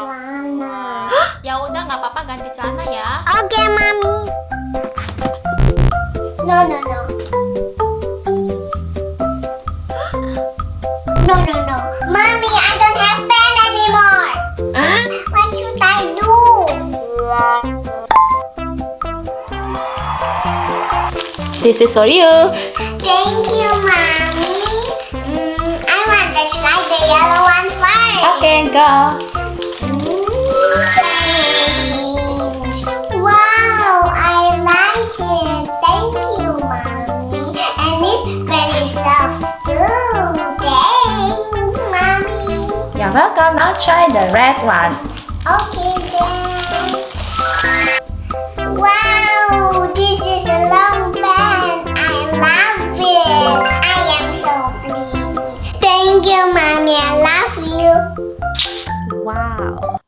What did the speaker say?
celana. Ya udah, nggak apa-apa, ganti celana ya. Oke, Mami. No, no, no. No, no, no. Mommy, I don't have pen anymore. What should I do? This is for you. Thank you, Mommy. I want to try the yellow one first. Okay, go. Change. Wow, I like it. Thank you, Mommy. And it's very soft too. Thanks, Mommy. You're welcome. Now try the red one. Okay then. Wow, this is a long pen. I love it. I am so pretty. Thank you, Mommy. I love you. Wow.